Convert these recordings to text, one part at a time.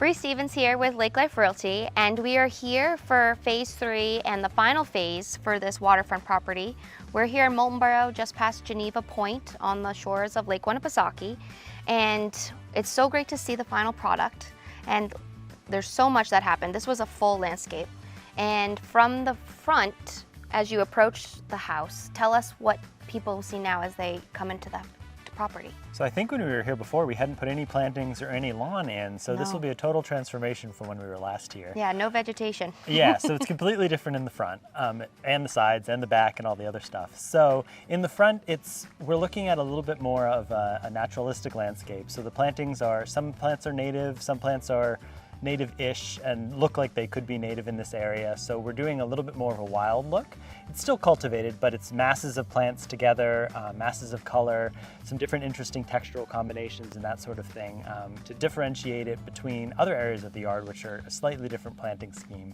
Bree Stevens here with Lake Life Realty, and we are here for phase 3 and the final phase for this waterfront property. We're here in Moultonborough, just past Geneva Point on the shores of Lake Winnipesaukee, and it's so great to see the final product. And there's so much that happened. This was a full landscape. And from the front, as you approach the house, tell us what people see now as they come into the property. So I think when we were here before, we hadn't put any plantings or any lawn in, so this will be a total transformation from when we were last here. Yeah, no vegetation. Yeah, so it's completely different in the front, and the sides, and the back, and all the other stuff. So in the front, we're looking at a little bit more of a naturalistic landscape. So the plantings some plants are native, some plants are native-ish and look like they could be native in this area. So we're doing a little bit more of a wild look. It's still cultivated, but it's masses of plants together, masses of color, some different interesting textural combinations and that sort of thing to differentiate it between other areas of the yard, which are a slightly different planting scheme.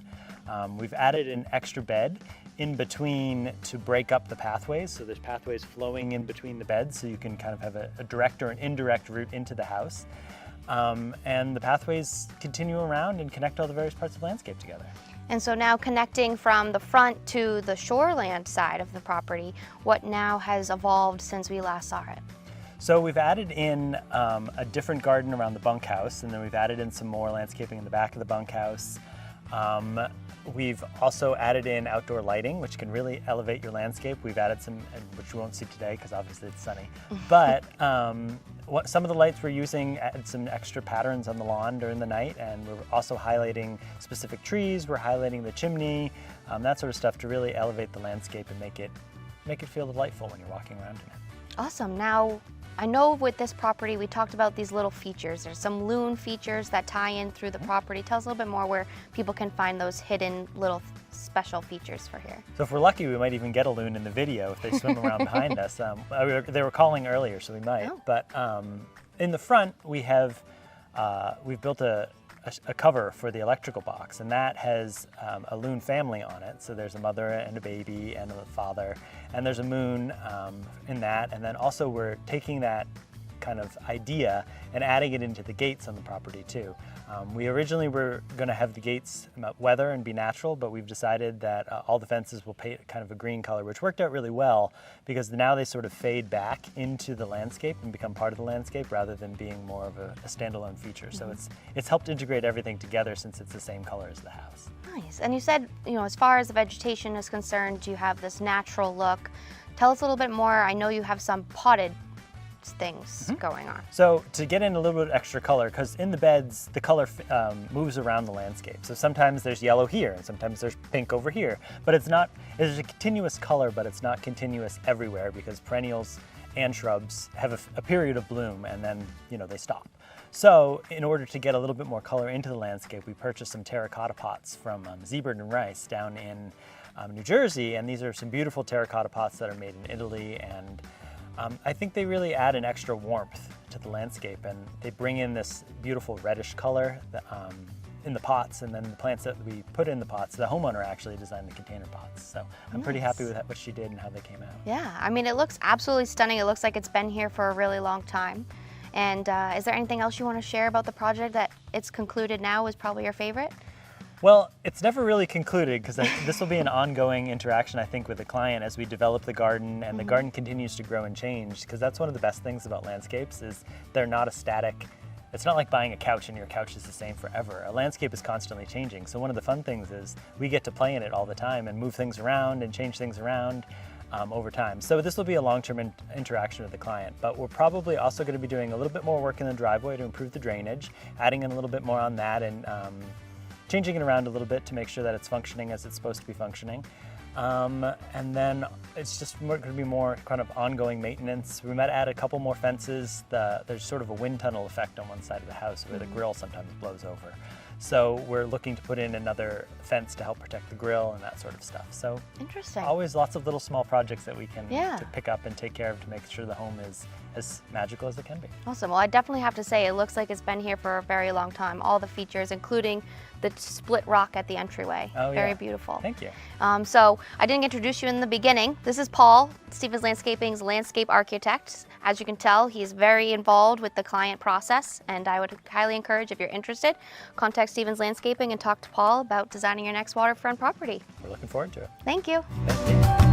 We've added an extra bed in between to break up the pathways. So there's pathways flowing in between the beds, so you can kind of have a direct or an indirect route into the house. And the pathways continue around and connect all the various parts of the landscape together. And so now connecting from the front to the shoreland side of the property, what now has evolved since we last saw it? So we've added in a different garden around the bunkhouse, and then we've added in some more landscaping in the back of the bunkhouse. We've also added in outdoor lighting, which can really elevate your landscape. We've added some, which you won't see today because obviously it's sunny, but some of the lights we're using add some extra patterns on the lawn during the night, and we're also highlighting specific trees. We're highlighting the chimney, that sort of stuff to really elevate the landscape and make it feel delightful when you're walking around in it. Awesome. Now, I know with this property, we talked about these little features. There's some loon features that tie in through the property. Tell us a little bit more where people can find those hidden little special features for here. So if we're lucky, we might even get a loon in the video if they swim around behind us. They were calling earlier, so we might. Oh. But in the front, we've built a cover for the electrical box, and that has a loon family on it. So there's a mother and a baby and a father, and there's a moon in that. And then also we're taking that kind of idea and adding it into the gates on the property too. We originally were going to have the gates weather and be natural, but we've decided that all the fences will paint kind of a green color, which worked out really well because now they sort of fade back into the landscape and become part of the landscape rather than being more of a standalone feature. So it's helped integrate everything together since it's the same color as the house. Nice. And you said, as far as the vegetation is concerned, you have this natural look. Tell us a little bit more. I know you have some potted things going on. So to get in a little bit extra color, because in the beds, the color moves around the landscape. So sometimes there's yellow here, and sometimes there's pink over here. But it's a continuous color, but it's not continuous everywhere because perennials and shrubs have a period of bloom and then, they stop. So in order to get a little bit more color into the landscape, we purchased some terracotta pots from Zebert and Rice down in New Jersey. And these are some beautiful terracotta pots that are made in Italy, and I think they really add an extra warmth to the landscape, and they bring in this beautiful reddish color in the pots, and then the plants that we put in the pots, the homeowner actually designed the container pots. So I'm pretty happy with what she did and how they came out. Yeah, I mean, it looks absolutely stunning. It looks like it's been here for a really long time. And is there anything else you want to share about the project that it's concluded now is probably your favorite? Well, it's never really concluded because this will be an ongoing interaction, I think, with the client as we develop the garden, and the garden continues to grow and change, because that's one of the best things about landscapes is they're not a static. It's not like buying a couch and your couch is the same forever. A landscape is constantly changing. So one of the fun things is we get to play in it all the time and move things around and change things around over time. So this will be a long-term interaction with the client, but we're probably also going to be doing a little bit more work in the driveway to improve the drainage, adding in a little bit more on that, and changing it around a little bit to make sure that it's functioning as it's supposed to be functioning. And then it's just going to be more kind of ongoing maintenance. We might add a couple more fences. There's sort of a wind tunnel effect on one side of the house where the grill sometimes blows over. So we're looking to put in another fence to help protect the grill and that sort of stuff. So Interesting. always lots of little small projects that we can Yeah. to pick up and take care of to make sure the home is as magical as it can be. Awesome. Well, I definitely have to say it looks like it's been here for a very long time. All the features, including the split rock at the entryway. Oh, Very yeah. beautiful. Thank you. So I didn't introduce you in the beginning. This is Paul, Stevens Landscaping's landscape architect. As you can tell, he's very involved with the client process, and I would highly encourage, if you're interested, contact Stevens Landscaping and talk to Paul about designing your next waterfront property. We're looking forward to it. Thank you. Thank you.